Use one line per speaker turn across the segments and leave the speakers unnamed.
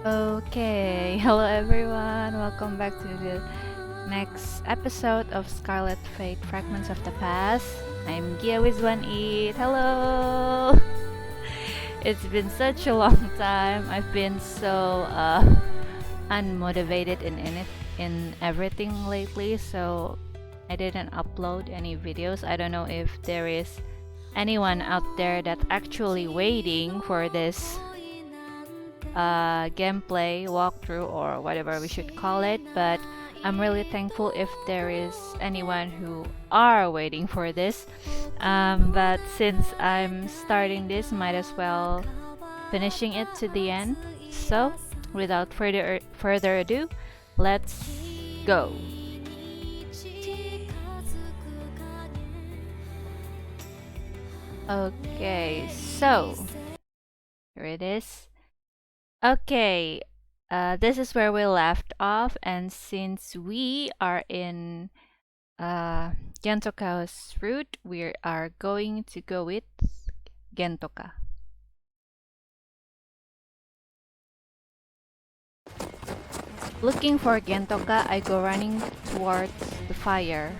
Okay, hello everyone. Welcome back to the next episode of Scarlet Fate Fragments of the Past. I'm Gia with One Eat. Hello. It's been such a long time. I've been so unmotivated in everything lately, so I didn't upload any videos. I don't know if there is anyone out there that actually waiting for this gameplay walkthrough or whatever we should call it, but I'm really thankful if there is anyone who are waiting for this. But since I'm starting this, might as well finishing it to the end. So, without further ado, let's go. Okay, so here it is. Okay, this is where we left off, and since we are in Gentoka's route, we are going to go with Gentoka. Looking for Gentoka, I go running towards the fire.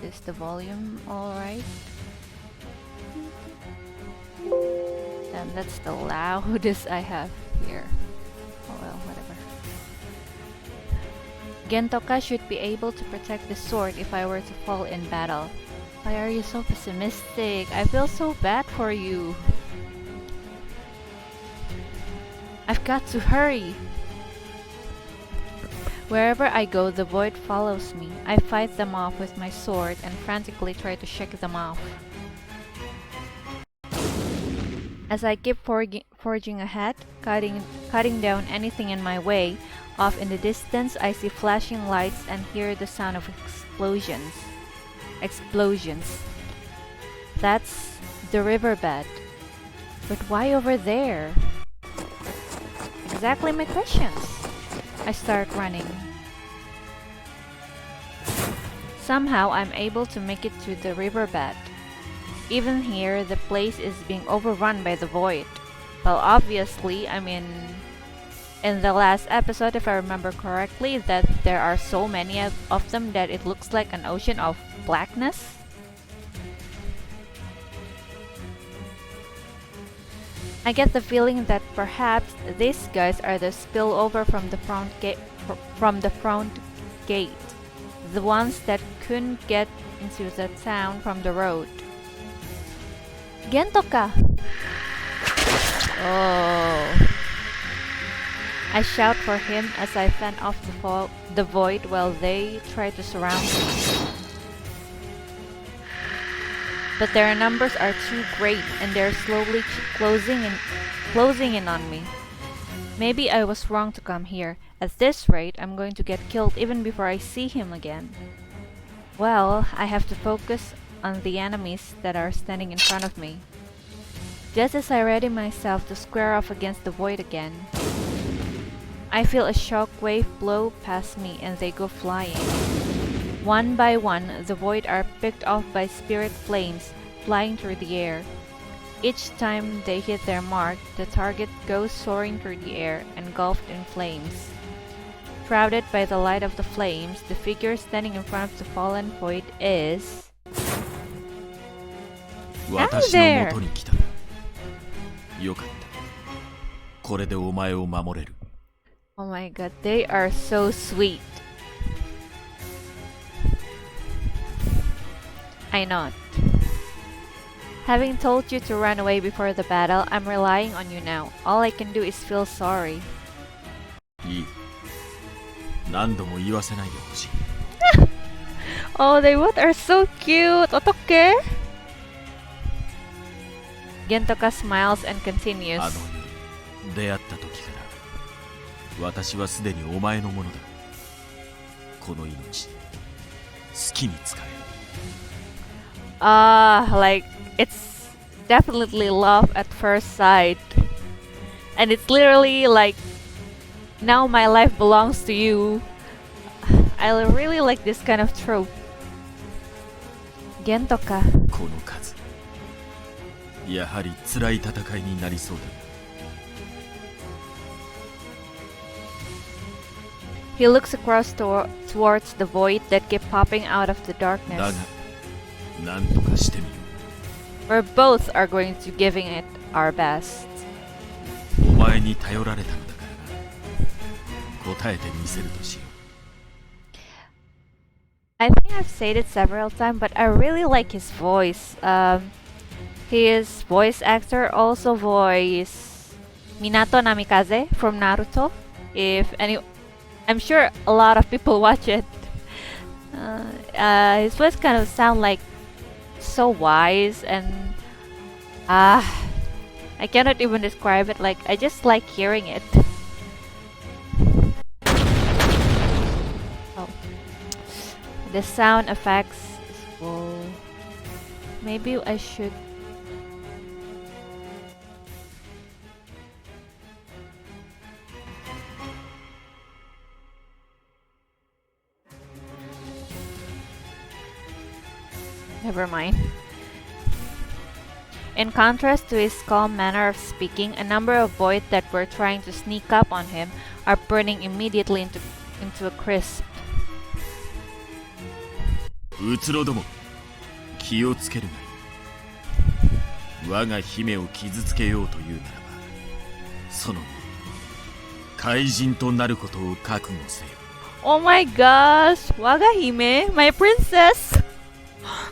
Is the volume alright? And that's the loudest I have here. Oh well, whatever. Gentoka should be able to protect the sword if I were to fall in battle. Why are you so pessimistic? I feel so bad for you. I've got to hurry. Wherever I go, the void follows me. I fight them off with my sword and frantically try to shake them off. As I keep forging ahead, cutting down anything in my way, off in the distance I see flashing lights and hear the sound of explosions. That's the riverbed. But why over there? Exactly my questions. I start running. Somehow I'm able to make it to the riverbed. Even here, the place is being overrun by the void. Well, obviously, I mean, in the last episode, if I remember correctly, that there are so many of them that it looks like an ocean of blackness. I get the feeling that perhaps these guys are the spillover from the front gate, the ones that couldn't get into the town from the road. Gentoka! Oh. I shout for him as I fend off the void while they try to surround me. But their numbers are too great and they're slowly closing in on me. Maybe I was wrong to come here. At this rate, I'm going to get killed even before I see him again. Well, I have to focus on the enemies that are standing in front of me. Just as I ready myself to square off against the void again, I feel a shockwave blow past me and they go flying. One by one, the void are picked off by spirit flames flying through the air. Each time they hit their mark, the target goes soaring through the air, engulfed in flames. Shrouded by the light of the flames, the figure standing in front of the fallen void is... Hi there! Oh my god, they are so sweet. I nod. Having told you to run away before the battle, I'm relying on you now. All I can do is feel sorry. Oh, they both are so cute. 어떡해? Gentoka smiles and continues. Like, it's definitely love at first sight. And it's literally like, now my life belongs to you. I really like this kind of trope. Gentoka.
やはり辛い戦いになりそうだ。
He looks across towards the void that keep popping out of the
だ
darkness.
が何とかしてみよ
We're both are going to giving it our best.
う。お前に頼られたのだからな。答えてみせるとしよう。
I think I've said it several times, but I really like his voice. His voice actor also voiced Minato Namikaze from Naruto. I'm sure a lot of people watch it. His voice kind of sound like so wise and I cannot even describe it. Like I just like hearing it. Oh, the sound effects is full. Maybe I should. Never mind. In contrast to his calm manner of speaking, a number of void that were trying to sneak up on him are burning immediately into a crisp.
うつろども、気をつけるがいい。我が姫を傷つけようというならば、その怪人となることを覚悟せよ。
Oh my gosh! Wagahime, my princess!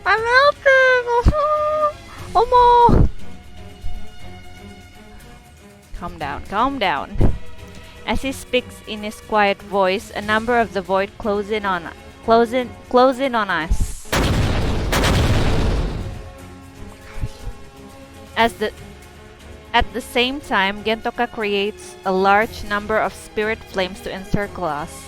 I'm melting! Omo! Calm down, calm down. As he speaks in his quiet voice, a number of the void close in on us. At the same time, Gentoka creates a large number of spirit flames to encircle us.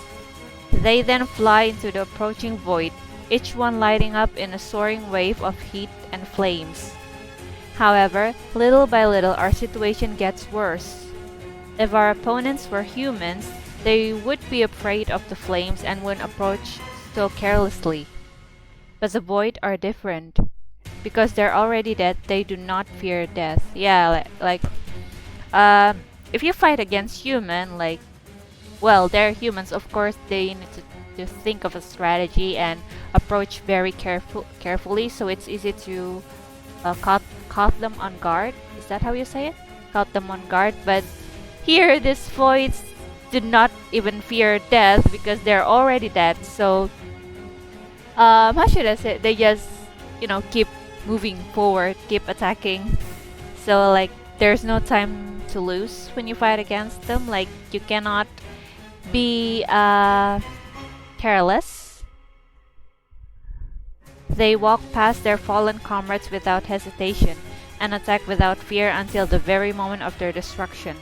They then fly into the approaching void, each one lighting up in a soaring wave of heat and flames. However, little by little our situation gets worse. If our opponents were humans, they would be afraid of the flames and would approach so carelessly. But the void are different. Because they're already dead, they do not fear death. Yeah, if you fight against human, well, they're humans, of course, they need to think of a strategy and approach very carefully, so it's easy to caught them on guard. Is that how you say it? Caught them on guard. But here, these voids do not even fear death because they're already dead. So, how should I say it? They just, keep moving forward, keep attacking. So, there's no time to lose when you fight against them. You cannot be careless. They walk past their fallen comrades without hesitation and attack without fear until the very moment of their destruction.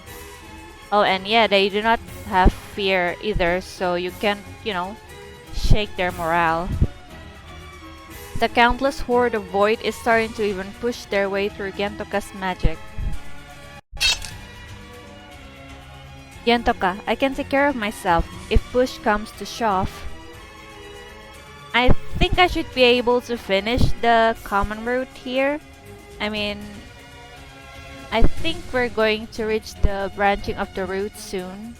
Oh, and yeah, they do not have fear either, so you can't, shake their morale. The countless horde of void is starting to even push their way through Gentoka's magic. Gentoka, I can take care of myself if push comes to shove. I think I should be able to finish the common route here. I think we're going to reach the branching of the route soon.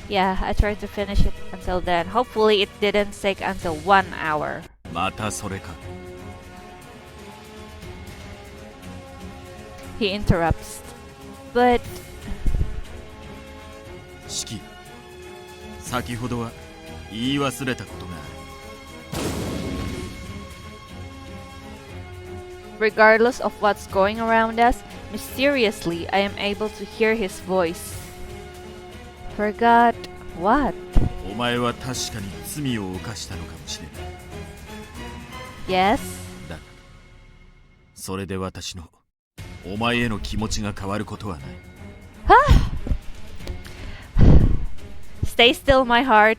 Yeah, I tried to finish it until then. Hopefully it didn't take until 1 hour.
またそれか。
He interrupts. But
シキ、先ほどは言い忘れたことがある。
regardless of what's going around us, mysteriously I am able to hear his voice. Forgot what?
お前は確かに罪を犯したのかもしれない。
Yes?
だが、それで私のお前への気持ちが変わることはない。
Stay still, my heart.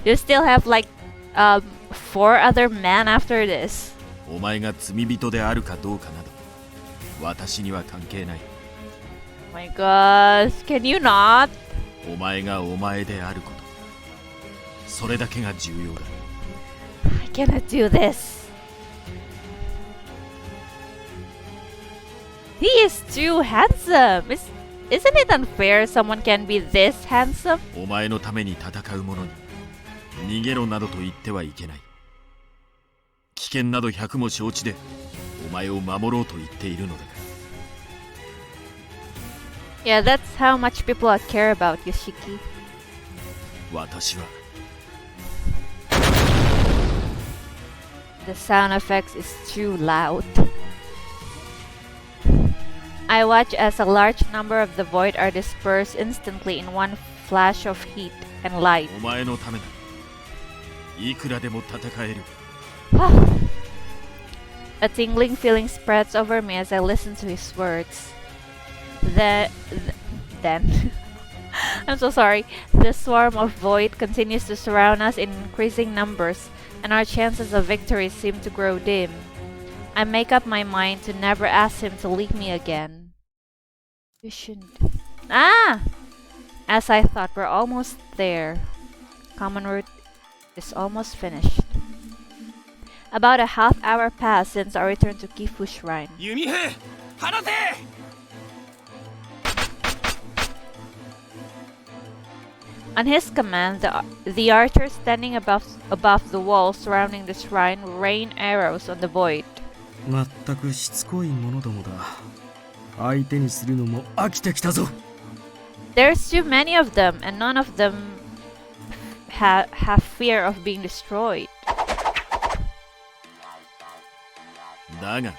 You still have 4 other men after this.
お前が罪人であるかどうかなど、私には関係ない。
Oh my gosh, can you not?
お前がお前であること、それだけが重要だ。
I cannot do this. He is too handsome. Isn't it unfair someone can be this handsome?
お前のために戦う者に逃げろなどと言ってはいけない。危険など百も承知でお前を守ろうと言っているのだから。
Yeah, that's how much people care about Yoshiki.
私は
The sound effects is too loud. I watch as a large number of the void are dispersed instantly in one flash of heat and light.
お前のためならいくらでも戦える。
A tingling feeling spreads over me as I listen to his words. Then I'm so sorry. The swarm of void continues to surround us in increasing numbers, and our chances of victory seem to grow dim. I make up my mind to never ask him to leave me again. You shouldn't. Ah! As I thought, we're almost there. Common route is almost finished. About a half hour passed since our return to Kifu Shrine.
Yumihe! Hanate!
On his command, the archers standing above the wall surrounding the shrine rain arrows on the void.
まったくしつこいものどもだ。相手にするのも飽きてきたぞ。
There's too many of them, and none of them have fear of being destroyed.
だが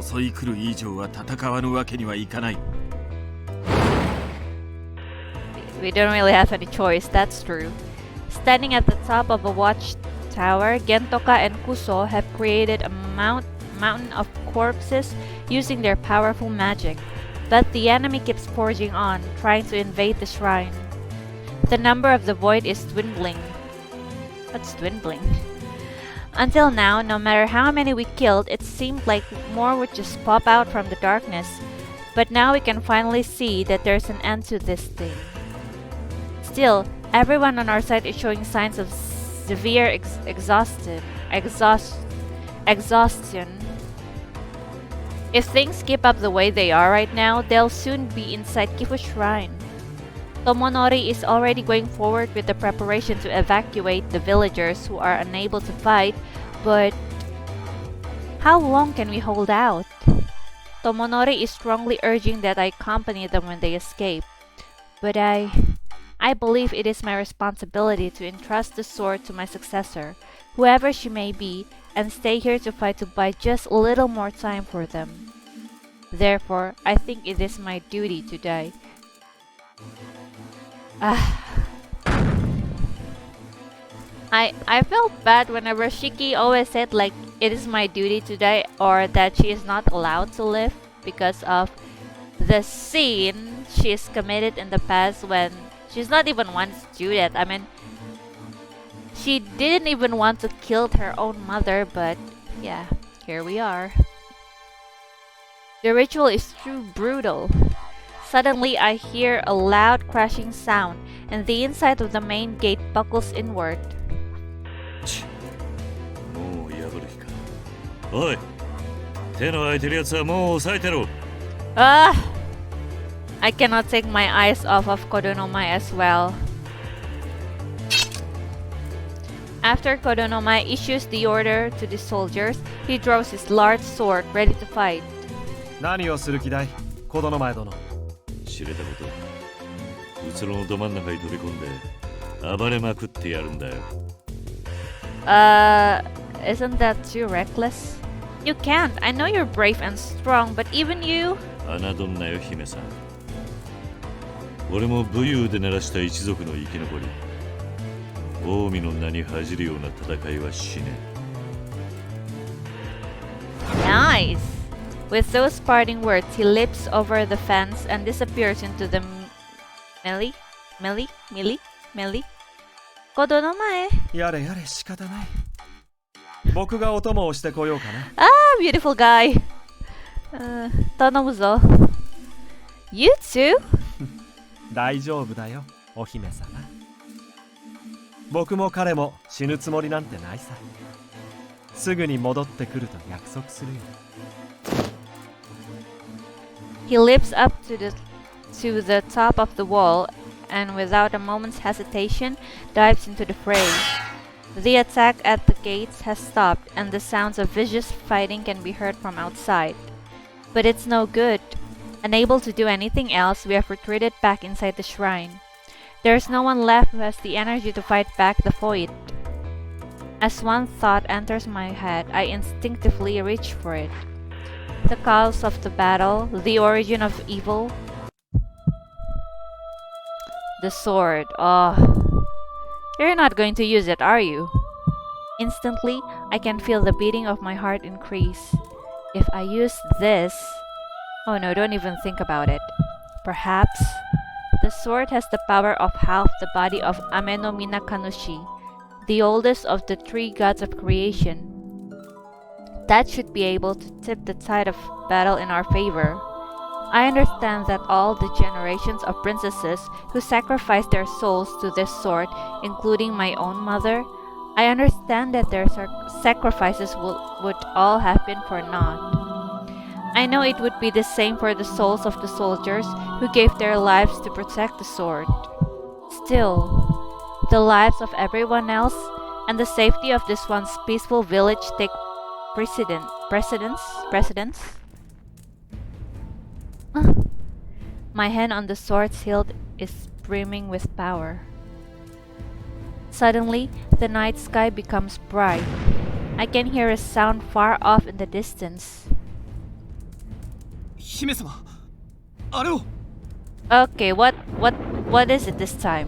襲い来る以上は戦わぬわけにはいかない。
We don't really have any choice, that's true. Standing at the top of a watchtower, Gentoka and Kuso have created a mountain of corpses using their powerful magic. But the enemy keeps forging on, trying to invade the shrine. The number of the void is dwindling. What's dwindling? Until now, no matter how many we killed, it seemed like more would just pop out from the darkness. But now we can finally see that there's an end to this thing. Still, everyone on our side is showing signs of severe exhaustion. If things keep up the way they are right now, they'll soon be inside Kifu Shrine. Tomonori is already going forward with the preparation to evacuate the villagers who are unable to fight, but how long can we hold out? Tomonori is strongly urging that I accompany them when they escape, but I believe it is my responsibility to entrust the sword to my successor, whoever she may be, and stay here to fight to buy just a little more time for them. Therefore, I think it is my duty to die. I felt bad whenever Shiki always said like it is my duty to die or that she is not allowed to live because of the scene she's committed in the past when she's not even one to do that. I mean, she didn't even want to kill her own mother, but yeah, here we are. The ritual is too brutal. Suddenly, I hear a loud crashing sound, and the inside of the main gate buckles inward.
もう破る気か。おい、手の空いてるやつはもう抑えてろ。
Ah! I cannot take my eyes off of Kodonomai as well. After Kodonomai issues the order to the soldiers, he draws his large sword ready to fight.
何をする気だい、子供の前殿。
知れたこと。うつろのど真ん中に飛び込んで暴れまくってやるんだよ。
Isn't that too reckless? You can't. I know you're brave and strong, but even you...
侮んなよ、姫さん。俺も武勇で鳴らした一族の生き残り。近江の名に恥じるような戦いはしねえ。
Nice! With those parting words, he leaps over the fence and disappears into the melee. Kodonomae.
やれやれ仕方ない。僕がお供をしてこようかな。
Ah, beautiful guy. Tonomuzo. You too?
大丈夫だよ、お姫様。僕も彼も死ぬつもりなんてないさ。すぐに戻ってくると約束するよ。
He leaps up to the to the top of the wall and without a moment's hesitation dives into the fray. The attack at the gates has stopped and the sounds of vicious fighting can be heard from outside. But it's no good. Unable to do anything else, we have retreated back inside the shrine. There is no one left who has the energy to fight back the void. As one thought enters my head, I instinctively reach for it. The cause of the battle, the origin of evil. The sword. Oh. You're not going to use it, are you? Instantly, I can feel the beating of my heart increase. If I use this... Oh no, don't even think about it. Perhaps... The sword has the power of half the body of Ame-no-Mina Kanushi, the oldest of the three gods of creation. That should be able to tip the tide of battle in our favor. I understand that all the generations of princesses who sacrificed their souls to this sword, including my own mother, I understand that their sacrifices would all have been for naught. I know it would be the same for the souls of the soldiers who gave their lives to protect the sword. Still, the lives of everyone else and the safety of this one's peaceful village take precedence? My hand on the sword's hilt is brimming with power. Suddenly, the night sky becomes bright. I can hear a sound far off in the distance.
姫様、あれを。
Okay, what is it this time?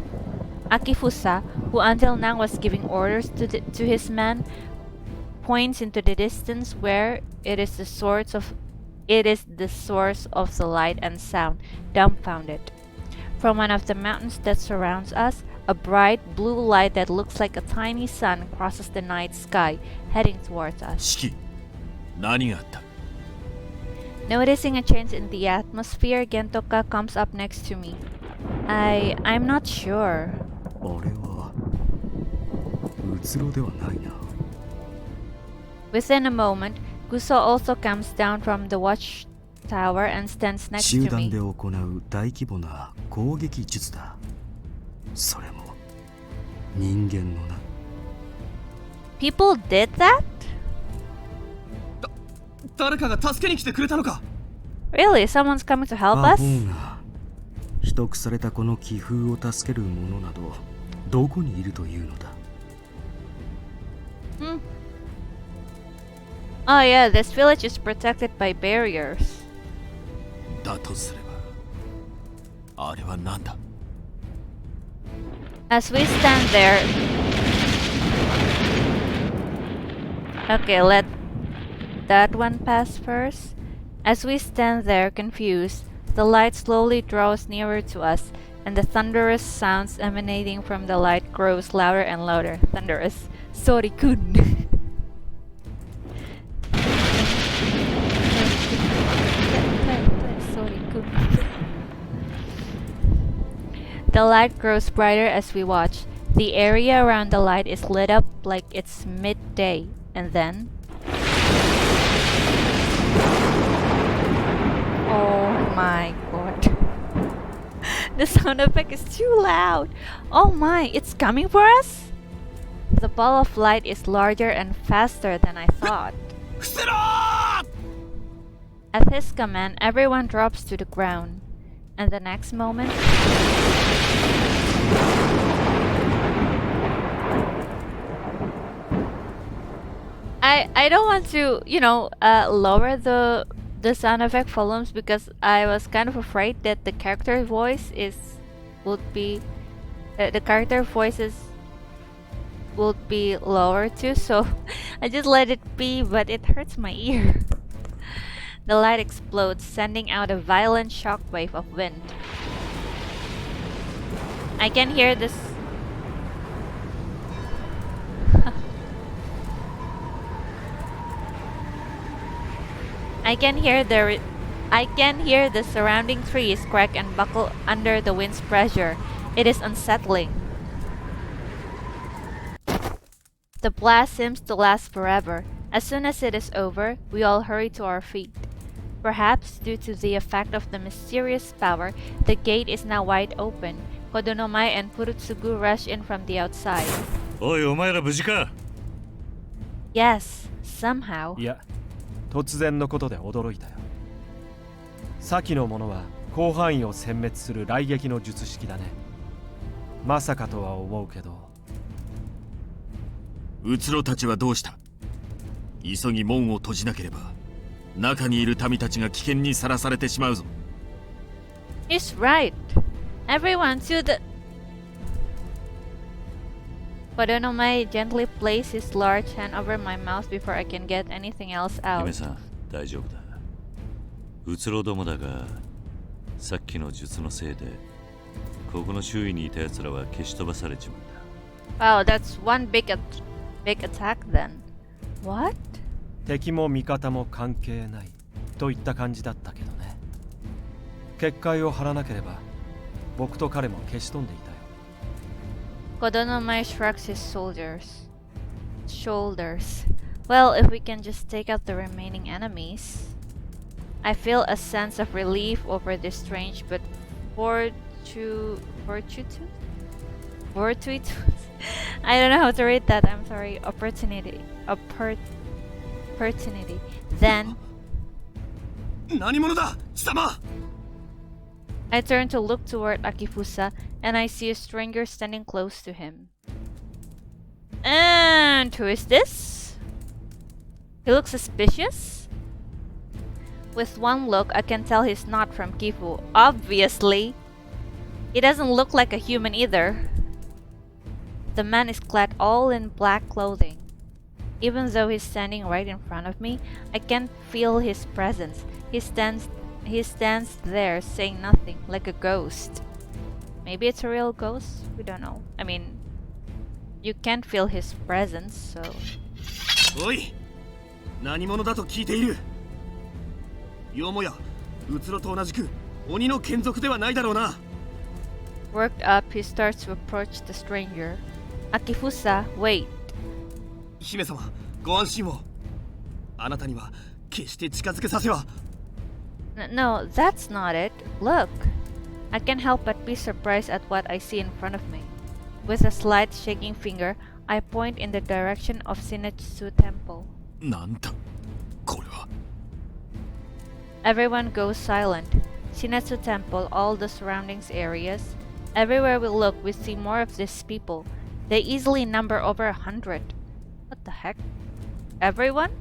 Akifusa, who until now was giving orders to his men, points into the distance where it is the source of the light and sound, dumbfounded. From one of the mountains that surrounds us, a bright blue light that looks like a tiny sun crosses the night sky, heading towards us.
四季、何があった？
Noticing a change in the atmosphere, Gentoka comes up next to me. I'm not sure.
あれはうつろではないな。
Within a moment, Guso also comes down from the watchtower and stands next
集
to
団
me.
で行う大規模な攻撃術だ。それも人間のな。
People did that?
誰かが助けに来てくれたのか。
Really? Someone's coming to help
ア
us?
ホーが秘匿されたこの気風を助ける者などどこにいるというのだ。
Oh yeah, this village is protected by barriers.
だとすれば、あれは何だ？
As we stand there... Okay, let that one pass first. As we stand there confused, the light slowly draws nearer to us, and the thunderous sounds emanating from the light grows louder and louder. Thunderous. Sorry-kun. The light grows brighter as we watch. The area around the light is lit up like it's midday, and then... Oh my god. The sound effect is too loud. Oh my, it's coming for us? The ball of light is larger and faster than I thought. At his command, everyone drops to the ground. And the next moment... I don't want to, lower the sound effect volumes because I was kind of afraid that the character voices would be lower too, so I just let it be, but it hurts my ear. The light explodes, sending out a violent shockwave of wind. I can hear this. I can hear the surrounding trees crack and buckle under the wind's pressure. It is unsettling. The blast seems to last forever. As soon as it is over, we all hurry to our feet. Perhaps due to the effect of the mysterious power, the gate is now wide open. Kodonomai and Furutsugu rush in from the outside.
おいお前ら無事か
Yes, somehow.
いや、突然のことで驚いたよ。先のものは広範囲を殲滅する雷撃の術式だね。まさかとは思うけど。
うつろたちはどうした？急ぎ門を閉じなければ中にいる民たちが危険にさらされてしまうぞ。
He's right. Everyone to the... Kodonomai gently placed his large hand over my mouth before I can get anything else
姫
out.
さん大丈夫だうつろどもだがさっきの術のせいでここの周囲にいた奴らは消し飛ばされちまった
Wow, that's one big attack then. What?
敵も味方も関係ないといった感じだったけどね。結界を張らなければ僕と彼も消し飛んでいたよ。
Kodonomai shrugs his shoulders. Well, if we can just take out the remaining enemies. I feel a sense of relief over this strange but fortuitous? I don't know how to read that, I'm sorry. Opportunity. Then
何者だ貴様
I turn to look toward Akifusa and I see a stranger standing close to him. And who is this? He looks suspicious. With one look, I can tell he's not from Kifu. Obviously. He doesn't look like a human either. The man is clad all in black clothing. Even though he's standing right in front of me, I can't feel his presence. He stands there saying nothing, like a ghost. Maybe it's a real ghost? We don't know. I mean, you can't feel his presence, so...
おい何者だと聞いているよもやうつろと同じく鬼の眷属ではないだろうな
Worked up, he starts to approach the stranger. Akifusa, wait.
姫様ご安心をあなたには決して近づけさせは
No, that's not it. Look. I can't help but be surprised at what I see in front of me. With a slight shaking finger, I point in the direction of Shinetsu Temple.
なんだこれは
Everyone goes silent. Shinetsu Temple, all the surroundings areas. Everywhere we look, we see more of these people. They easily number over 100. What the heck? Everyone?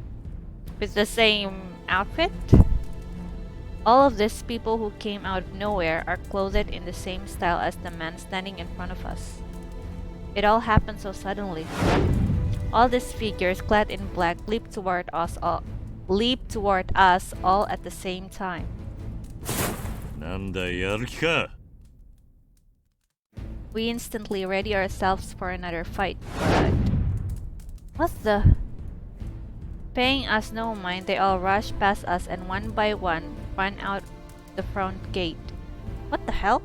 With the same outfit? All of these people who came out of nowhere are clothed in the same style as the man standing in front of us. It all happened so suddenly. All these figures clad in black leap toward us all at the same time.
なんだやる気か
We instantly ready ourselves for another fight, but... What the... Paying us no mind, they all rush past us and one by one run out the front gate. What the hell?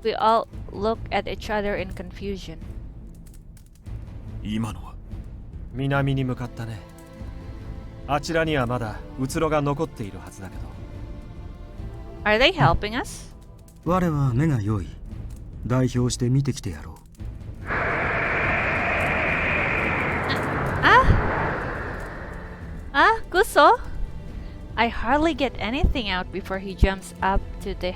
We all look at each other in confusion.
今のは
南に向かったね。あちらにはまだうつろが残っているはずだけど。
Are they helping us?
我は目が良い。代表して見てきてやろう。
Kuso? I hardly get anything out before he jumps up to the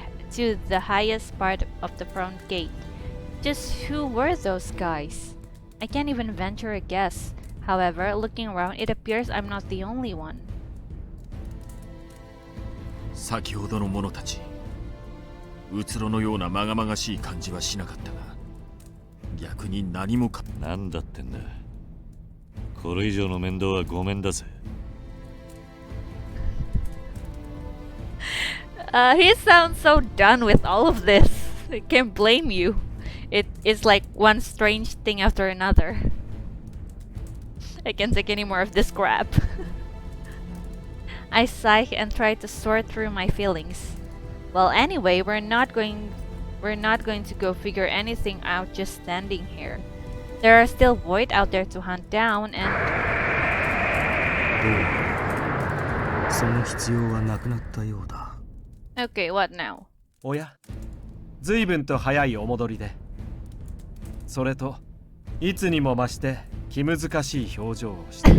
highest part of the front gate. Just who were those guys? I can't even venture a guess. However, looking around, it appears I'm not the only one.
先ほどの者たちうつろのようなまがまがしい感じはしなかったが逆に何もか
なんだってんだこれ以上の面倒はごめんだぜ
He sounds so done with all of this. I can't blame you. It's like one strange thing after another. I can't take any more of this crap. I sigh and try to sort through my feelings. Well, anyway, we're not going to go figure anything out just standing here. There are still void out there to hunt down and...
その必要はなくなったようだ。
Okay, what now?
おや、随分と早いお戻りで。それといつにも増して気難しい表情をして。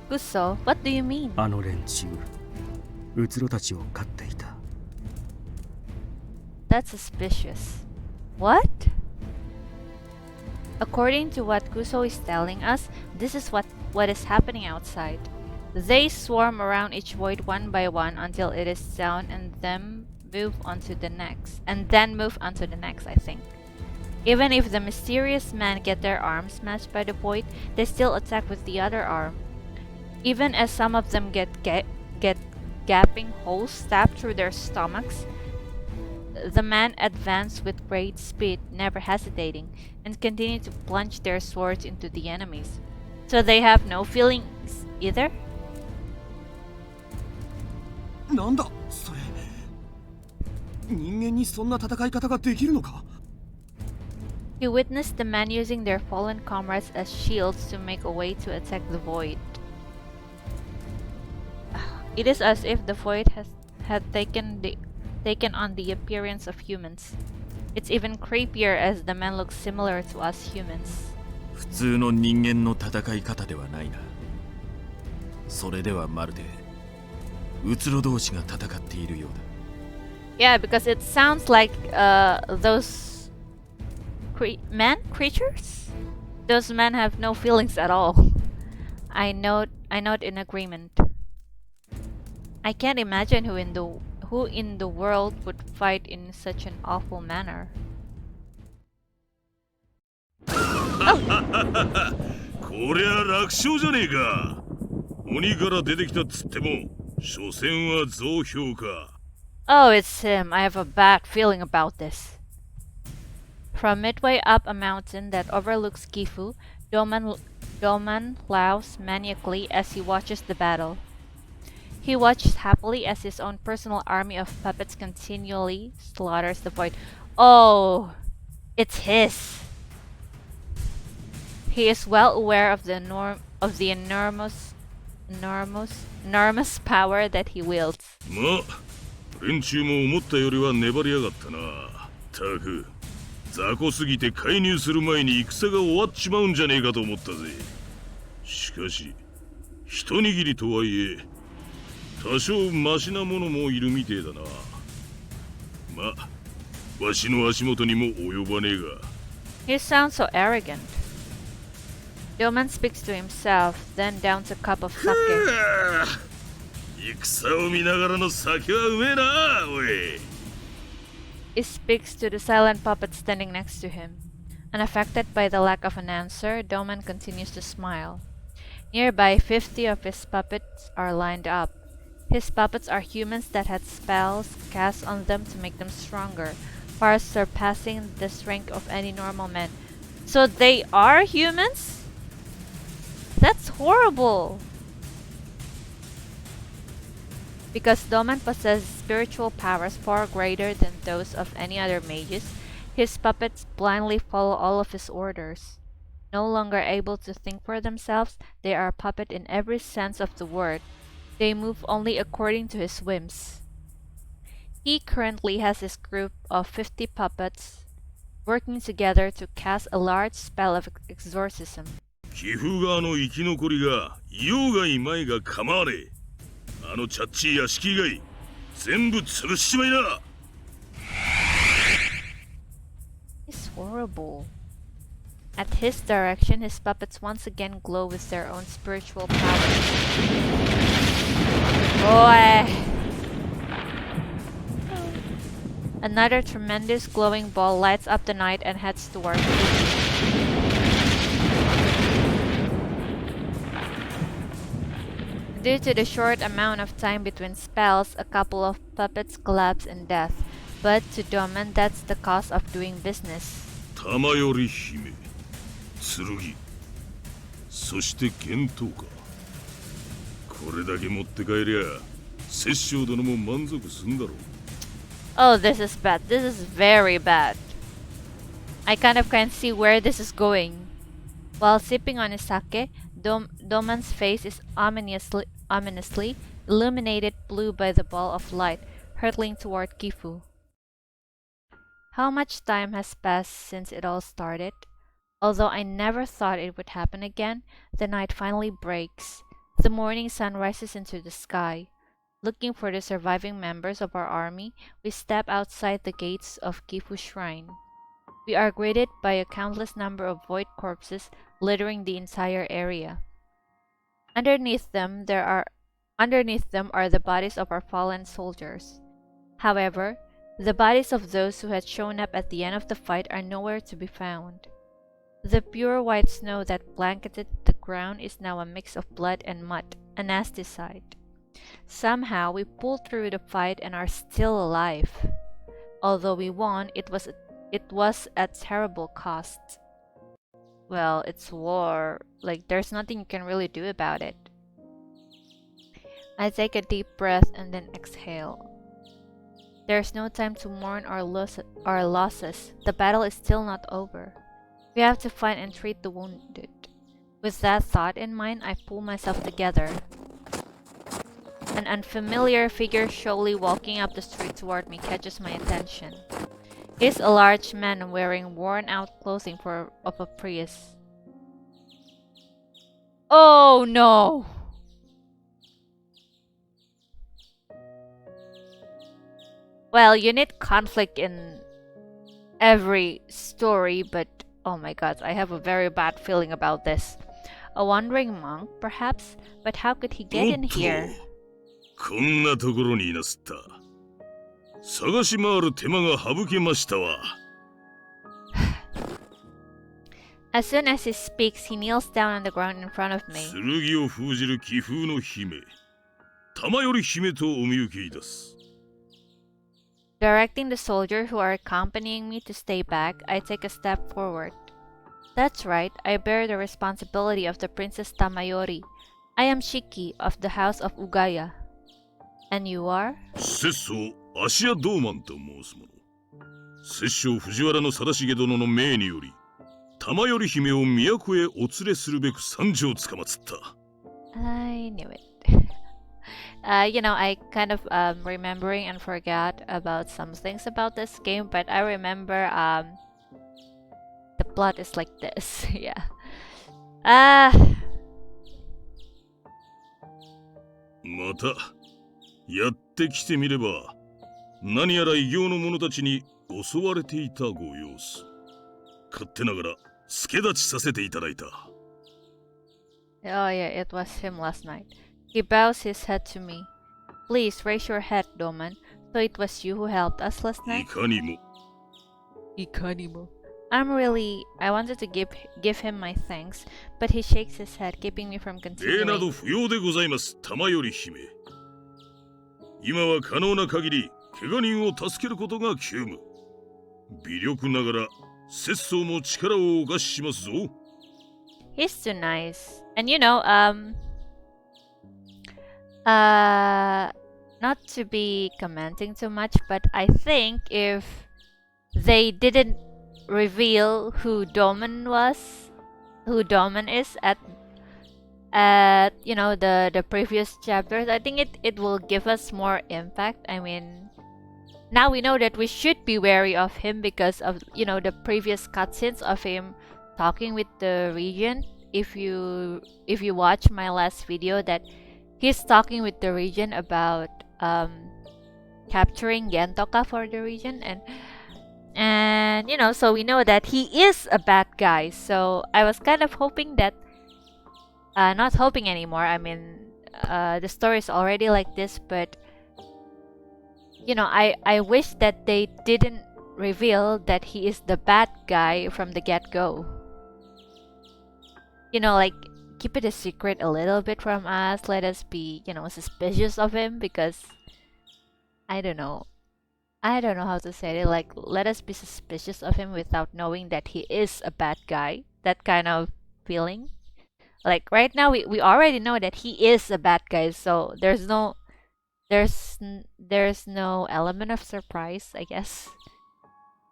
Guso, what do you mean?
あの連中、うつろたちを飼っていた。
That's suspicious. What? According to what Kuso is telling us, this is what is happening outside. They swarm around each void one by one until it is down and then move onto the next. I think. Even if the mysterious men get their arms smashed by the void, they still attack with the other arm. Even as some of them get gaping holes stabbed through their stomachs, the men advance with great speed, never hesitating, and continue to plunge their swords into the enemies. So they have no feelings either?
なんだそれ。人間にそんな戦い方ができるのか。
He witnessed the men using their fallen comrades as shields to make a way to attack the void. It is as if the void had taken on the appearance of humans. It's even creepier as the men look similar to us humans.
普通の人間の戦い方ではないな。それではまるでうつろ同士が戦っているようだ。
Yeah, because it sounds like those creatures? Those men have no feelings at all. I note in agreement. I can't imagine who in the world would fight in such an awful manner.
こりゃ楽勝じゃねえか。鬼から出てきたっつっても所詮は増票か。
Oh, it's him. I have a bad feeling about this. From midway up a mountain that overlooks Gifu, Doman laughs maniacally as he watches the battle. He watches happily as his own personal army of puppets continually slaughters the void. Oh, it's his. He is well aware of the enormous power that he wields.
まあ、連中も思ったよりは粘りやがったな。たく、雑魚すぎて介入する前に戦が終わっちまうんじゃねえかと思ったぜ。しかし、一握りとはいえ、多少マシなものもいるみてえだな。まあ、わしの足元にも及ばねえが。
He sounds so arrogant. Doman speaks to himself, then downs a cup of sake.
戦を見ながらの酒はうめえな、おい。
He speaks to the silent puppet standing next to him. Unaffected by the lack of an answer, Doman continues to smile. Nearby, 50 of his puppets are lined up. His puppets are humans that had spells cast on them to make them stronger, far surpassing the strength of any normal man. So they are humans? That's horrible! Because Doman possesses spiritual powers far greater than those of any other mages, his puppets blindly follow all of his orders. No longer able to think for themselves, they are a puppet in every sense of the word. They move only according to his whims. He currently has his group of 50 puppets working together to cast a large spell of exorcism.
寄付側の生き残りがいようがいまいが構わねえ。あのチャッチー屋敷以外全部潰しちまいな。
It's horrible. At his direction, his puppets once again glow with their own spiritual powers. Boy! Another tremendous glowing ball lights up the night and heads toward Gifu. Due to the short amount of time between spells, a couple of puppets collapse in death. But to Doman, that's the cost of doing business.
玉より姫、剣、そして幻冬か。これだけ持って帰りゃ、摂政殿も満足すんだろう。
Oh, this is bad. This is very bad. I kind of can't see where this is going. While sipping on his sake, Doman's face is ominously illuminated blue by the ball of light hurtling toward Gifu. How much time has passed since it all started? Although I never thought it would happen again, the night finally breaks. The morning sun rises into the sky. Looking for the surviving members of our army, we step outside the gates of Gifu Shrine. We are greeted by a countless number of void corpses littering the entire area. Underneath them are the bodies of our fallen soldiers. However, the bodies of those who had shown up at the end of the fight are nowhere to be found. The pure white snow that blanketed the ground is now a mix of blood and mud, a nasty sight. Somehow we pulled through the fight and are still alive. Although we won, it was at terrible cost. Well, it's war. Like, there's nothing you can really do about it. I take a deep breath and then exhale. There's no time to mourn our losses. The battle is still not over. We have to find and treat the wounded. With that thought in mind, I pull myself together. An unfamiliar figure slowly walking up the street toward me catches my attention. He's a large man wearing worn-out clothing of a priest. Oh no! Well, you need conflict in every story, but oh my god, I have a very bad feeling about this. A wandering monk, perhaps? But how could he get in here?
こんなところにいなすった。探し回る手間が省けましたわ。
As soon as he speaks, he kneels down on the ground in front of me.
剣を封じる気風の姫。玉より姫とお見受けいたす。
Directing the soldier who are accompanying me to stay back, I take a step forward. That's right, I bear the responsibility of the Princess Tamayori. I am Shiki of the House of Ugaya. And you are?
摂政芦屋道満と申す者。摂政藤原の貞重殿の命により、玉より姫を都へお連れするべく参上つかまつった。
I knew it. I kind of remembering and forgot about some things about this game, but I remember the plot is like this. Yeah.
また、やってきてみれば、何やら異形の者たちに襲われていたご様子。勝手ながら助立ちさせていただいた。
Oh yeah, it was him last night. He bows his head to me. Please raise your head, Doman. So it was you who helped us last
い
night?
かにも。
I wanted to give him my thanks, but he shakes his head, keeping me from
礼など
continuing.
不要でございます、玉より姫。今は可能な限り、怪我人を助けることが急務。微力ながら、節操も力をお貸ししますぞ。
He's too nice. And not to be commenting too much, but I think if they didn't reveal who Doman is at the previous chapters, I think it will give us more impact. I mean, now we know that we should be wary of him because of the previous cutscenes of him talking with the regent. If you watch my last video, that he's talking with the regent about capturing Gentoka for the region, and so we know that he is a bad guy. So I was kind of hoping that not hoping anymore. I mean, the story is already like this, but I wish that they didn't reveal that he is the bad guy from the get-go. Like, keep it a secret a little bit from us. Let us be, suspicious of him, because I don't know how to say it. Like, let us be suspicious of him without knowing that he is a bad guy. That kind of feeling. Like, right now we already know that he is a bad guy, so there's no element of surprise, I guess.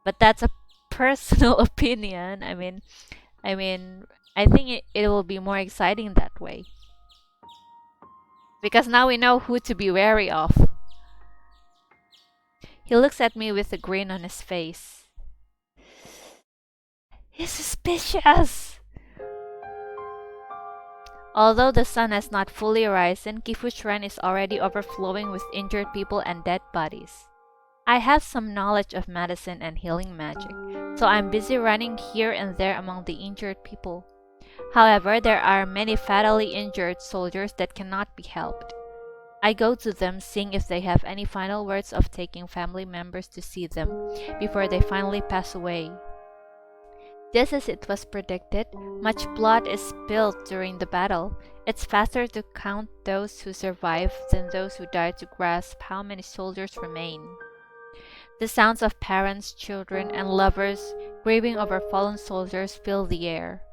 But that's a personal opinion. I mean, I think it will be more exciting that way. Because now we know who to be wary of. He looks at me with a grin on his face. He's suspicious! Although the sun has not fully risen, Gifu Shrine is already overflowing with injured people and dead bodies. I have some knowledge of medicine and healing magic, so I'm busy running here and there among the injured people. However, there are many fatally injured soldiers that cannot be helped. I go to them, seeing if they have any final words of taking family members to see them before they finally pass away. Just as it was predicted, much blood is spilled during the battle. It's faster to count those who survive than those who die to grasp how many soldiers remain. The sounds of parents, children, and lovers grieving over fallen soldiers fill the air,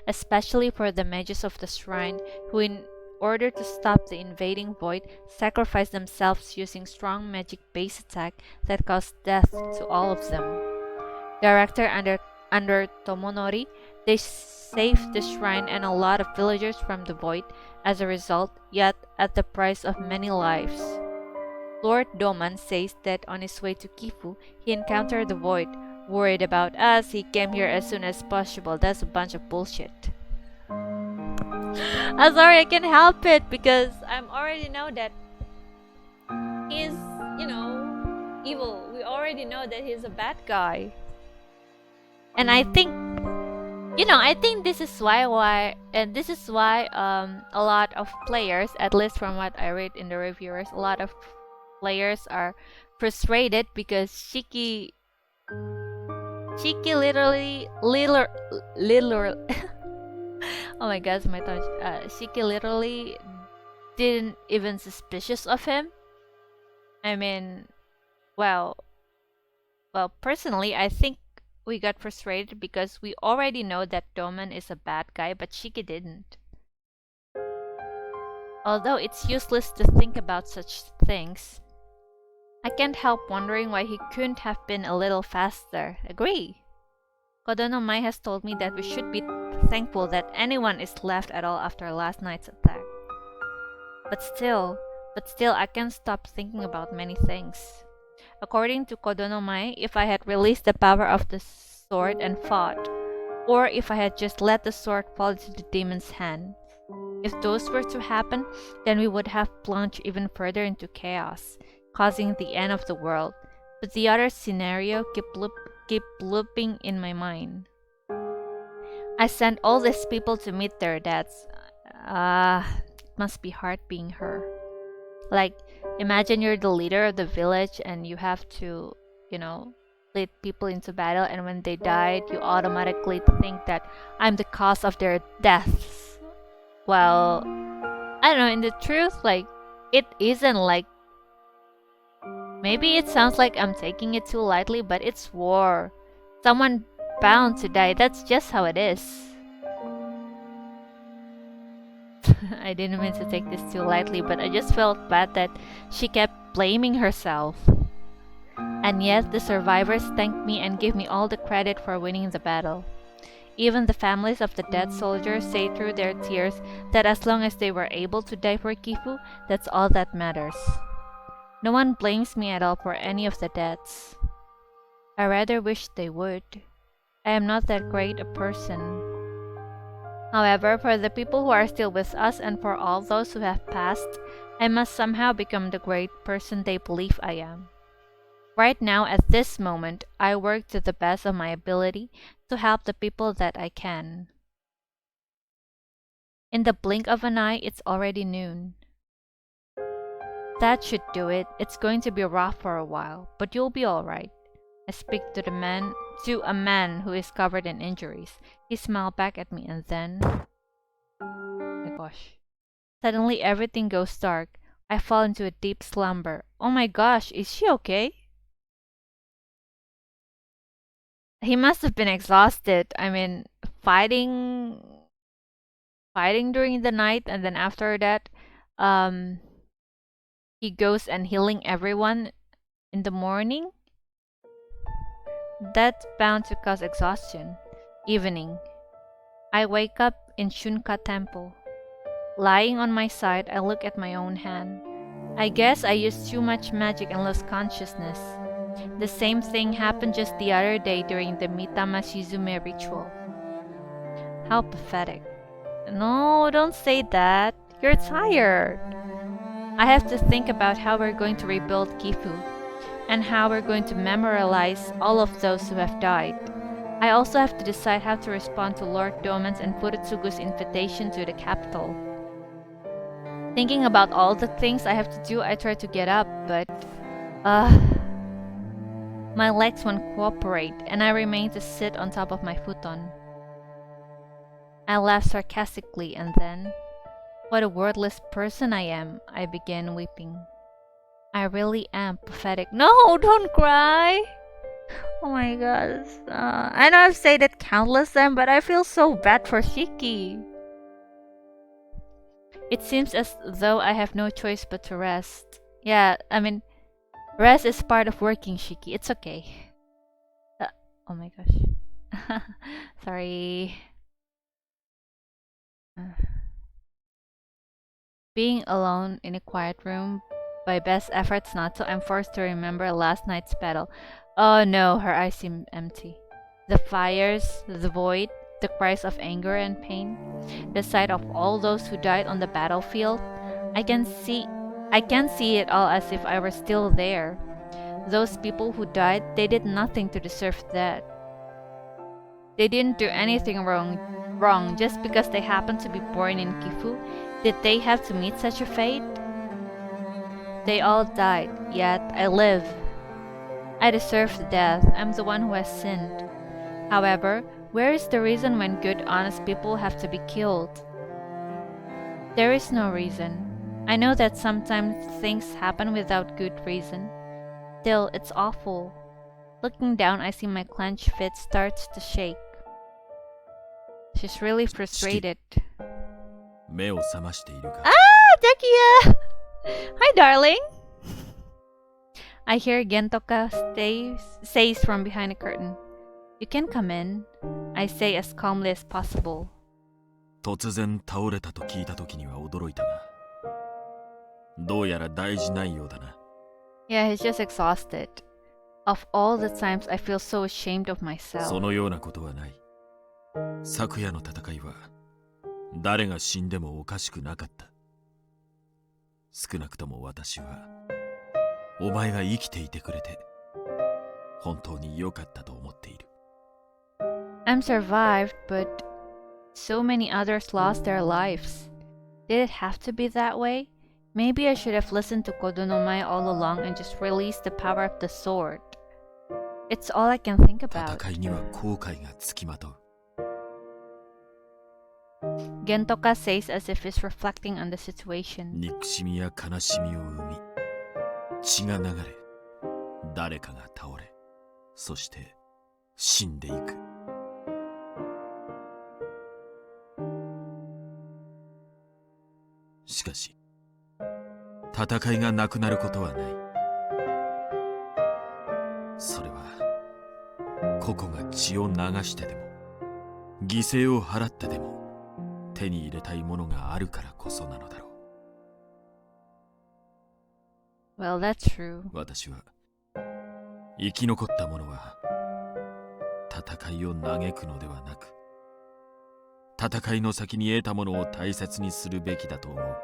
especially for the mages of the shrine who, in order to stop the invading void, sacrifice themselves using strong magic base attack that cause death to all of them. Director under Tomonori, they saved the shrine and a lot of villagers from the void as a result, yet at the price of many lives. Lord Doman says that on his way to Kifu, he encountered the void. Worried about us, he came here as soon as possible. That's a bunch of bullshit. I'm sorry, I can't help it because I already know that he's, evil. We already know that he's a bad guy. And I think this is why a lot of players, at least from what I read in the reviewers, a lot of players are frustrated because Shiki literally oh my god, my tongue. Shiki literally didn't even suspicious of him. I mean, well, personally, I think we got frustrated because we already know that Doman is a bad guy, but Shiki didn't. Although it's useless to think about such things, I can't help wondering why he couldn't have been a little faster. Agree. Kodono Mai has told me that we should be thankful that anyone is left at all after last night's attack. But still, I can't stop thinking about many things. According to Kodono Mai, if I had released the power of the sword and fought, or if I had just let the sword fall into the demon's hand, if those were to happen, then we would have plunged even further into chaos, causing the end of the world. But the other scenario keep looping in my mind. I sent all these people to meet their deaths. It must be hard being her. Like, imagine you're the leader of the village and you have to, lead people into battle, and when they died, you automatically think that I'm the cause of their deaths. Well, I don't know, in the truth, it isn't like... Maybe it sounds like I'm taking it too lightly, but it's war. Someone bound to die, that's just how it is. I didn't mean to take this too lightly, but I just felt bad that she kept blaming herself. And yet, the survivors thanked me and gave me all the credit for winning the battle. Even the families of the dead soldiers say through their tears that as long as they were able to die for Kifu, that's all that matters. No one blames me at all for any of the deaths. I rather wish they would. I am not that great a person. However, for the people who are still with us and for all those who have passed, I must somehow become the great person they believe I am. Right now, at this moment, I work to the best of my ability to help the people that I can. In the blink of an eye, it's already noon. That should do it. It's going to be rough for a while, but you'll be alright. I speak to a man who is covered in injuries. He smiled back at me and then... Oh my gosh. Suddenly everything goes dark. I fall into a deep slumber. Oh my gosh, is she okay? He must have been exhausted. I mean, fighting during the night, and then after that, he goes and healing everyone in the morning. That's bound to cause exhaustion. Evening. I wake up in Shunka Temple. Lying on my side, I look at my own hand. I guess I used too much magic and lost consciousness. The same thing happened just the other day during the Mitama Shizume ritual. How pathetic. No, don't say that. You're tired. I have to think about how we're going to rebuild Gifu, and how we're going to memorialize all of those who have died. I also have to decide how to respond to Lord Doman's and Furutsugu's invitation to the capital. Thinking about all the things I have to do, I try to get up, but my legs won't cooperate, and I remain to sit on top of my futon. I laugh sarcastically, and then, what a wordless person I am, I begin weeping. I really am pathetic. No, don't cry! Oh my god. I know I've said it countless times, but I feel so bad for Shiki. It seems as though I have no choice but to rest. Yeah, I mean, rest is part of working, Shiki. It's okay. Oh my gosh. Sorry. Being alone in a quiet room, by best efforts not to, I'm forced to remember last night's battle. Oh no, her eyes seem empty. The fires, the void, the cries of anger and pain, the sight of all those who died on the battlefield. I can see it all as if I were still there. Those people who died, they did nothing to deserve that. They didn't do anything wrong just because they happened to be born in Gifu. Did they have to meet such a fate? They all died, yet I live. I deserve death. I'm the one who has sinned. However, where is the reason when good, honest people have to be killed? There is no reason. I know that sometimes things happen without good reason. Still, it's awful. Looking down, I see my clenched fist starts to shake. She's really frustrated.
目を覚ましているか
Ah, Jakia! Hi, darling! I hear Gentoka says from behind a curtain. You can come in, I say as calmly as possible.
突然倒れたと聞いた時には驚いたがどうやら大事ないようだな
Yeah, he's just exhausted. Of all the times I feel so ashamed of myself.
そのようなことはない昨夜の戦いは誰が死んでもおかしくなかった少なくとも私はお前が生きていてくれて本当に良かったと思っている
I'm survived, but so many others lost their lives. Did it have to be that way? Maybe I should have listened to Kodonomai all along and just released the power of the sword. It's all I can think about.
戦いには後悔がつきまとう
Gentoka says as if he's reflecting on the situation.
憎しみや悲しみを生み血が流れ誰かが倒れそして死んでいくしかし戦いがなくなることはないそれは個々が血を流してでも犠牲を払ってでも手に入れたいものがあるからこそなのだろう
Well, that's true.
私は生き残った者は戦いを嘆くのではなく戦いの先に得たものを大切にするべきだと思う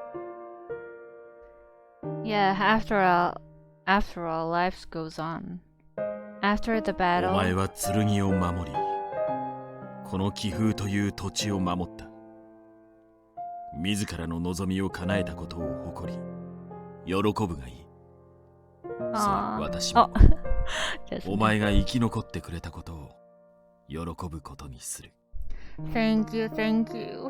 Yeah, after all, life goes on. After the
お
battle,
前は剣を守りこの気風という土地を守った自らの望みを叶えたことを誇り喜ぶがいいそう私も
Just
お前が生き残ってくれたことを喜ぶことにする
Thank you, thank you.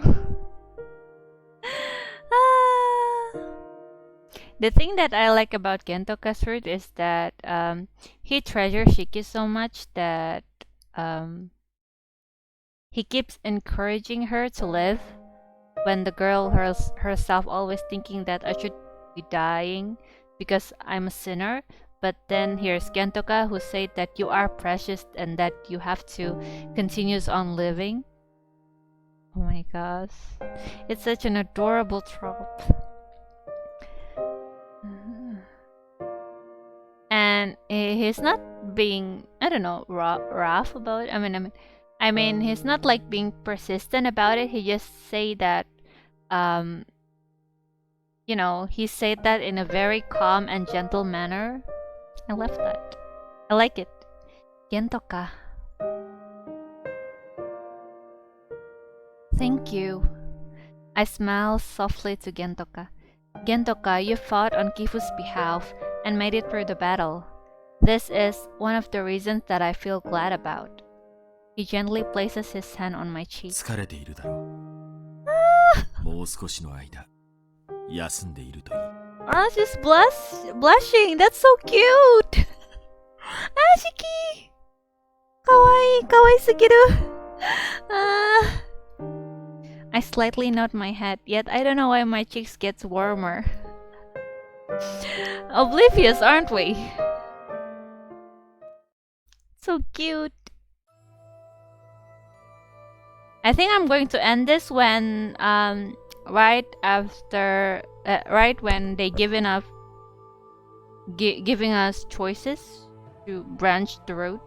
The thing that I like about Gentoka's word is that he treasures Shiki so much that he keeps encouraging her to live when the girl herself always thinking that I should be dying because I'm a sinner. But then here's Gentoka who said that you are precious and that you have to continue on living. Oh my gosh. It's such an adorable trope. And he's not being, I don't know, rough about it. I mean, he's not like being persistent about it. He just say that, you know, he said that in a very calm and gentle manner. I love that. I like it. Gentoka. Thank you. I smile softly to Gentoka. Gentoka, you fought on Kifu's behalf and made it through the battle. This is one of the reasons that I feel glad about. He gently places his hand on my cheek.
疲れているだろう。もう少しの間、休んでいるといい。
Oh, she's blushing. That's so cute. Ashiki. Kawaii sugiru. I slightly nod my head, yet I don't know why my cheeks get warmer. Oblivious, aren't we? So cute. I think I'm going to end this when right after right when they giving us choices to branch the road.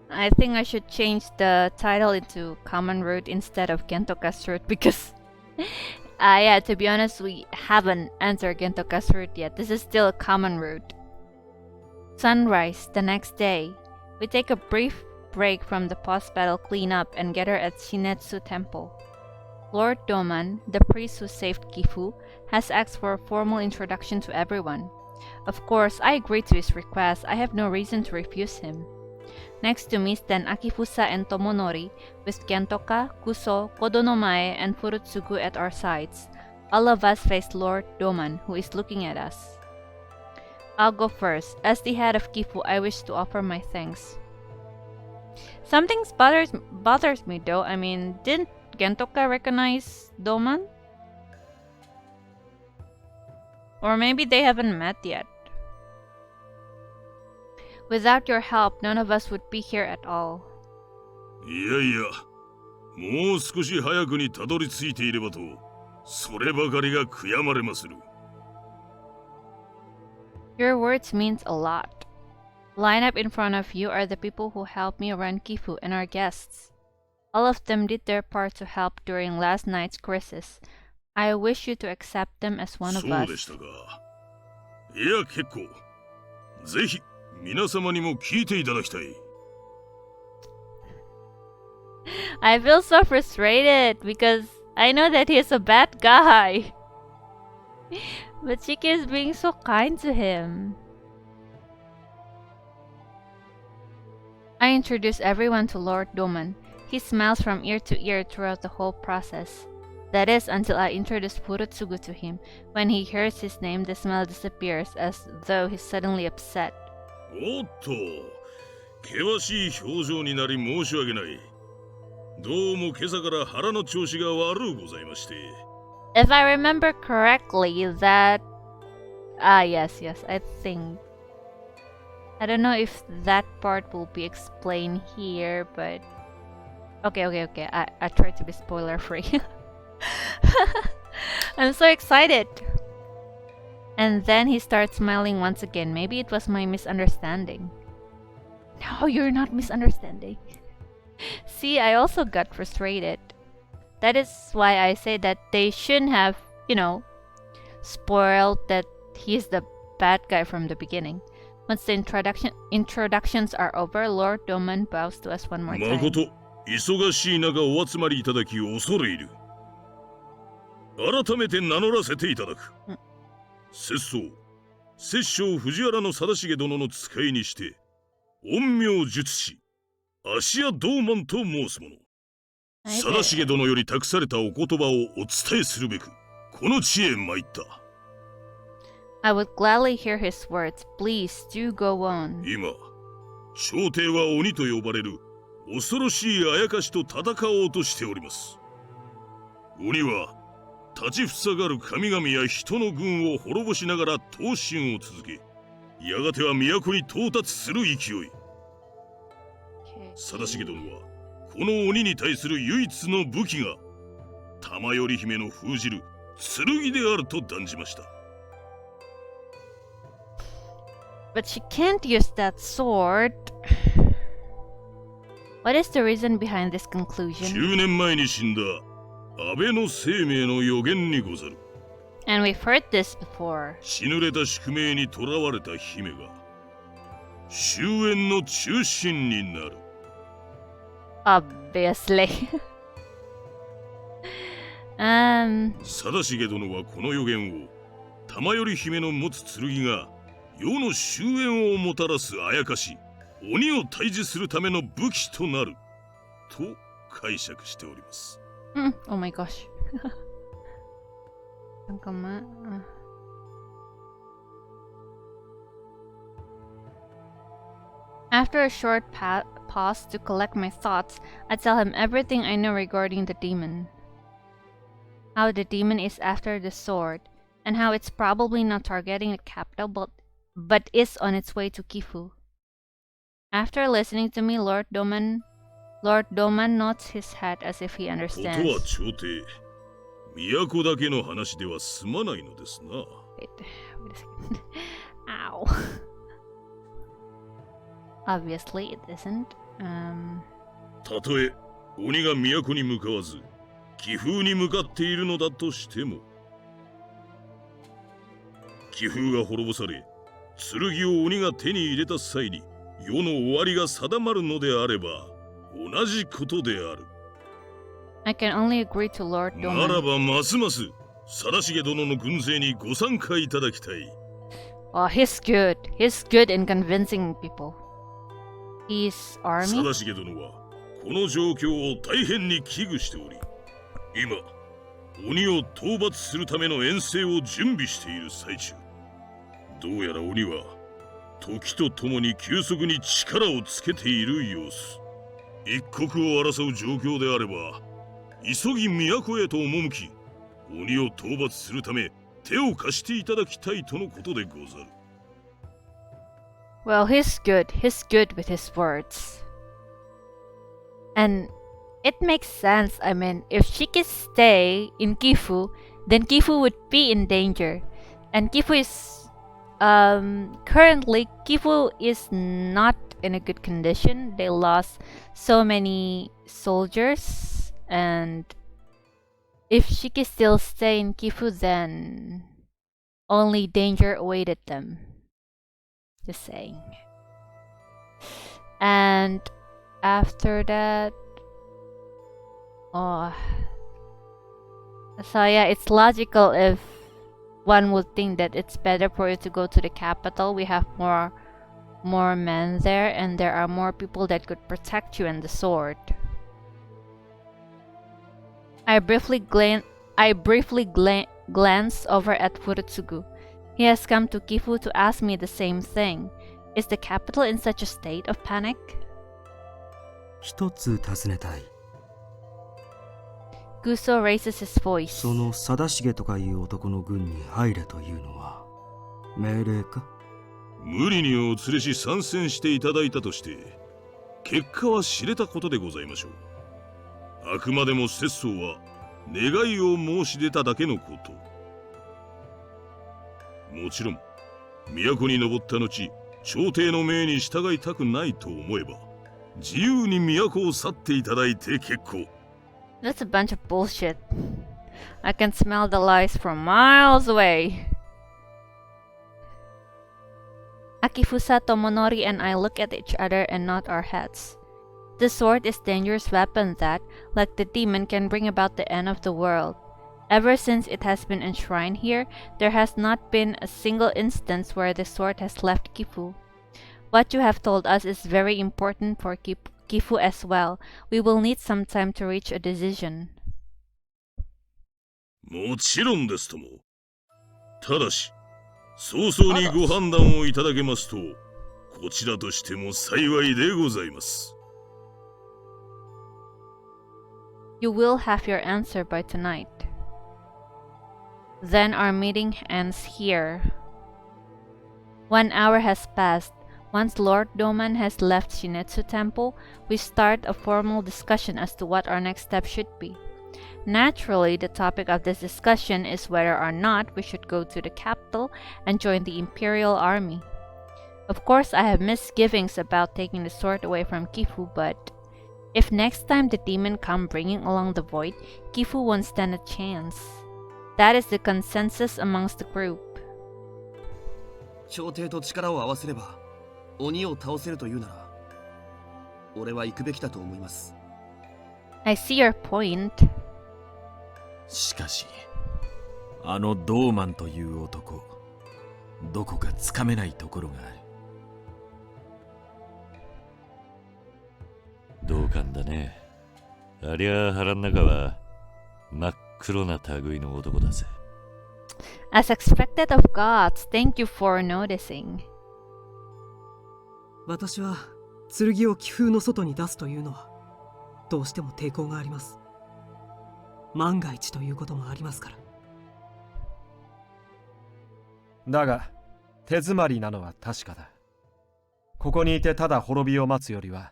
I think I should change the title into Common Route instead of Gentoka's route because yeah, to be honest, we haven't entered Gentoka's route yet. This is still a common route. Sunrise the next day. We take a brief break from the post-battle cleanup and gather at Shinetsu Temple. Lord Doman, the priest who saved Gifu, has asked for a formal introduction to everyone. Of course, I agree to his request. I have no reason to refuse him. Next to me stand Akifusa and Tomonori, with Gentoka, Kuso, Kodonomae, and Furutsugu at our sides. All of us face Lord Doman, who is looking at us. I'll go first. As the head of Gifu, I wish to offer my thanks. Something bothers me though. I mean, didn't Gentoka recognize Doman? Or maybe they haven't met yet. Without your help, none of us would be here at all.
いやいや、もう少し早くにたどり着いていればと、そればかりが悔やまれまする。
Your words means a lot. Line up in front of you are the people who helped me run Gifu and our guests. All of them did their part to help during last night's crisis. I wish you to accept them as one of
そう
us.
でしたか。いや結構。ぜひ皆様にも聞いていただきたい。
I feel so frustrated because I know that he is a bad guy. But Chiki is being so kind to him. I introduce everyone to Lord Doman. He smiles from ear to ear throughout the whole process. That is until I introduce Furutsugu to him. When he hears his name, the smile disappears as though he's suddenly upset.
おっと、険しい表情になり申し訳ない。どうも今朝から腹の調子が悪うございまして。
If I remember correctly, that... yes, I think... I don't know if that part will be explained here, but... Okay, I try to be spoiler-free. I'm so excited! And then he starts smiling once again. Maybe it was my misunderstanding. No, you're not misunderstanding. See, I also got frustrated. That is why I say that they shouldn't have, you know, spoiled that he's the bad guy from the beginning. Once the introductions are over, Lord Doman bows to us one more time.
誠、忙しい中お集まりいただき恐れ入る。改めて名乗らせていただく。拙僧藤原の貞重殿の使いにして、陰陽術師、芦屋道満と申す者。貞重殿より託されたお言葉をお伝えするべく、この地へ参った。
I would gladly hear his words. Please do go on.
今、朝廷は鬼と呼ばれる恐ろしいあやかしと戦おうとしております。鬼は立ちふさがる神々や人の軍を滅ぼしながら闘神を続け、やがては都に到達する勢い。
Okay.
貞重殿はこの鬼に対する唯一の武器が玉頼姫の封じる剣であると断じました。
But she can't use that sword. What is the reason behind this conclusion?
10年前に死んだ安倍の生命の予言にござる。
And we've heard this before.
血濡れた宿命に囚われた姫が終焉の中心になる。
Obviously.
貞重殿はこの予言を玉頼姫の持つ剣が世の終焉をもたらすあやかし鬼を退治するための武器となると解釈しております。
Oh my gosh. なんかAfter a short pause to collect my thoughts, I tell him everything I know regarding the demon. How the demon is after the sword, and how it's probably not targeting the capital but is on its way to Gifu. After listening to me, Lord Doman nods his head as if he
ことは
understands.
朝廷、都だけの話では済まないのですな。
Wait a second. Ow. Obviously, it isn't.
たとえ鬼が都に向かわず岐阜に向かっているのだとしても、岐阜が滅ぼされ剣を鬼が手に入れた際に世の終わりが定まるのであれば同じことである。
I can only agree to Lord
なら
Doman.
ばますます貞重殿の軍勢にご参加いただきたい。
Oh, he's good. He's good in convincing people. His army?
貞重殿はこの状況を大変に危惧しており、今鬼を討伐するための遠征を準備している最中。どうやら鬼は時とともに急速に力をつけている様子。一国を争う状況であれば急ぎ都へと赴き鬼を討伐するため手を貸していただきたいとのことでござる。
Well, he's good. He's good with his words. And it makes sense. I mean, if she could stay in Gifu, then Gifu would be in danger. And Gifu is... currently, Gifu is not in a good condition. They lost so many soldiers. And if she could still stay in Gifu, then only danger awaited them. Just saying. And after that, oh, so yeah, it's logical if one would think that it's better for you to go to the capital. We have more men there, and there are more people that could protect you and the sword. I briefly glance over at Furutsugu. He has come to Gifu to ask me the same thing. Is the capital in such a state of panic?
一つ尋ねたい。
Guso raises his voice.
その貞重とかいう男の軍に入れというのは命令か？
無理にお連れし参戦していただいたとして結果は知れたことでございましょう。あくまでも節操は願いを申し出ただけのこと。もちろん都に登った後朝廷の命に従いたくないと思えば自由に都を去っていただいて結構。
That's a bunch of bullshit. I can smell the lies from miles away. Akifusa, Tomonori, and I look at each other and nod our heads. The sword is a dangerous weapon that, like the demon, can bring about the end of the world. Ever since it has been enshrined here, there has not been a single instance where the sword has left Gifu. What you have told us is very important for Gifu as well. We will need some time to reach a decision.
もちろんですとも。ただし、早々にご判断をいただけますと、こちらとしても幸いでございます。
You will have your answer by tonight. Then our meeting ends here. 1 hour has passed. Once Lord Doman has left Shinetsu Temple, we start a formal discussion as to what our next step should be. Naturally, the topic of this discussion is whether or not we should go to the capital and join the Imperial Army. Of course, I have misgivings about taking the sword away from Kifu, but if next time the demon come bringing along the void, Kifu won't stand a chance. That is the consensus amongst the group.
朝廷と力を合わせれば鬼を倒せるというなら俺は行くべきだと思います。
I see your point.
しかしあのドーマンという男、どこかつかめないところがある。
同感だね。ありゃ腹ん中は真っ黒な類の男だぜ。
As expected of gods, thank you for noticing.
私は剣を気風の外に出すというのはどうしても抵抗があります。万が一ということもありますから。
だが手詰まりなのは確かだ。ここにいてただ滅びを待つよりは、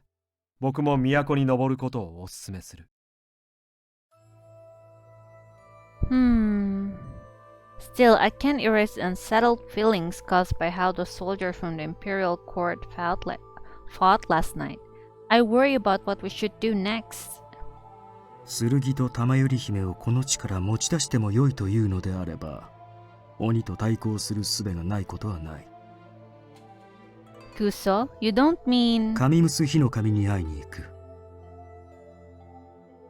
僕も都に登ることをお勧めする。
Still, I can't erase unsettled feelings caused by how the soldiers from the Imperial Court fought last night. I worry about what we should do next.
剣と玉頼姫をこの地から持ち出してもよいというのであれば、鬼と対抗する術がないことはない。
Kuso, you don't mean...
神結火の神に会いに行く。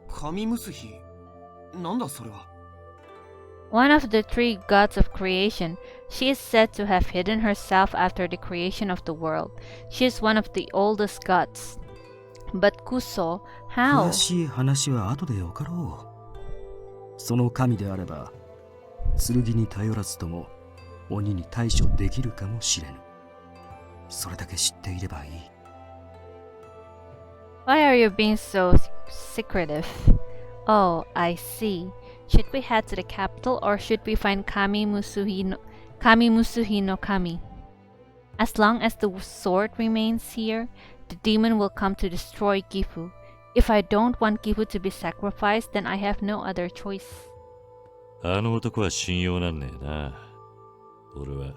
神結火なんだそれは。
One of the three gods of creation, she is said to have hidden herself after the creation of the world. She is one of the oldest gods. But Kuso, how?
詳しい話は後でよかろう。その神であれば、剣に頼らずとも鬼に対処できるかもしれぬ。それだけ知っていればいい。
Why are you being so secretive? Oh, I see. Should we head to the capital or should we find Kami Musuhi no Kami? As long as the sword remains here, the demon will come to destroy Gifu. If I don't want Gifu to be sacrificed, then I have no other choice.
あの男は信用なんねえな。俺は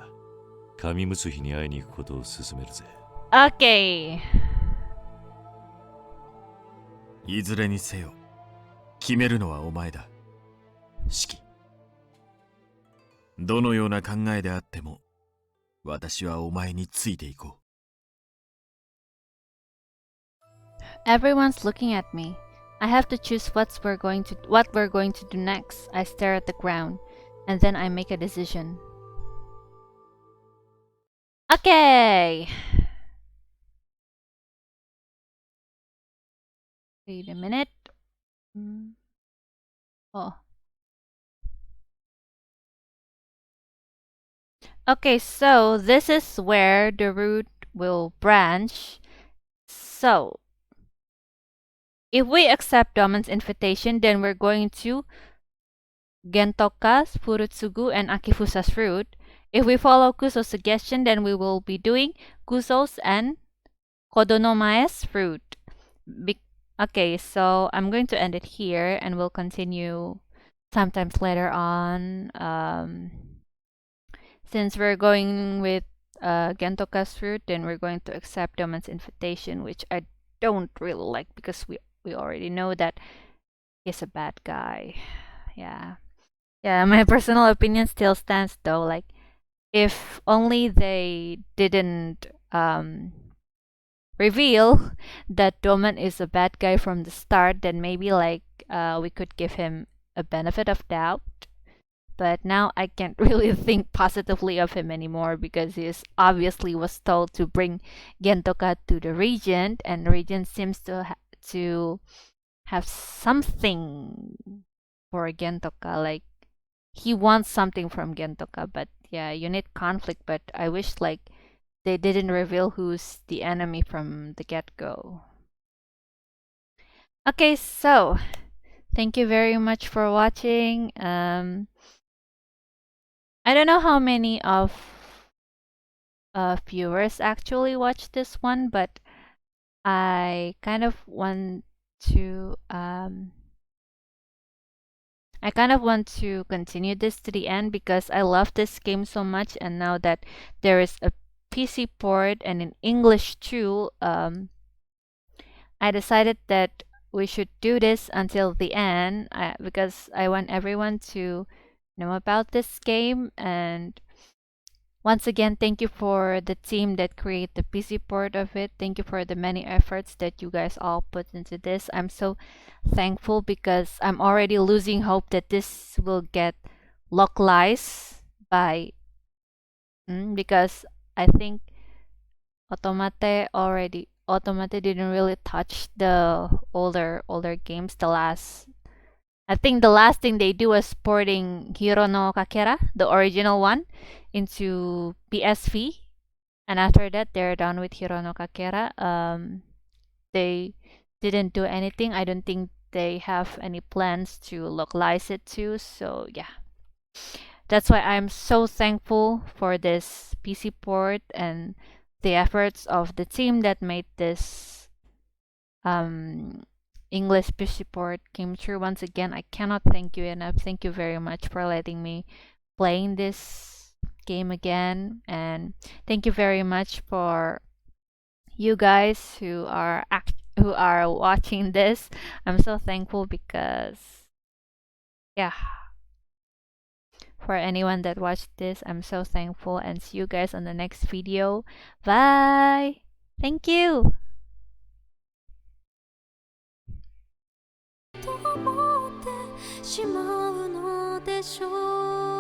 神結火に会いに行くことを勧めるぜ。
Okay.
いずれにせよ決めるのはお前だ。シキ。どのような考えであっても私はお前についていこう。
Everyone's looking at me. I have to choose what we're going to do next. I stare at the ground, and then I make a decision. Okay. Wait a minute. Oh. Okay, so this is where the route will branch. So, if we accept Domon's invitation, then we're going to Gentoka's, Furutsugu, and Akifusa's route. If we follow Kuso's suggestion, then we will be doing Kuso's and Kodonomae's route. Okay, so I'm going to end it here, and we'll continue sometimes later on. Since we're going with Gentoka's route, then we're going to accept Domon's invitation, which I don't really like because we already know that he's a bad guy. Yeah, my personal opinion still stands though. Like, if only they didn't reveal that Domon is a bad guy from the start, then maybe like we could give him a benefit of doubt. But now I can't really think positively of him anymore because he obviously was told to bring Gentoka to the Regent, and the Regent seems to have something for Gentoka. Like, he wants something from Gentoka, but yeah, you need conflict. But I wish like they didn't reveal who's the enemy from the get-go. Okay, so thank you very much for watching. I don't know how many of viewers actually watch this one, but I kind of want to continue this to the end because I love this game so much, and now that there is a PC port and in English too, I decided that we should do this until the end because I want everyone to know about this game. And once again, thank you for the team that create the PC port of it. Thank you for the many efforts that you guys all put into this. I'm so thankful because I'm already losing hope that this will get localized by because I think Automate didn't really touch the older games. I think the last thing they do was porting Hiro no Kakera, the original one, into PSV, and after that they're done with Hiro no Kakera. They didn't do anything. I don't think they have any plans to localize it too. So yeah, that's why I'm so thankful for this PC port and the efforts of the team that made this English PC port came true. Once again, I cannot thank you enough. Thank you very much for letting me playing this game again, and thank you very much for you guys who are watching this. I'm so thankful because yeah, for anyone that watched this, I'm so thankful, and see you guys on the next video. Bye. Thank you.
と思ってしまうのでしょう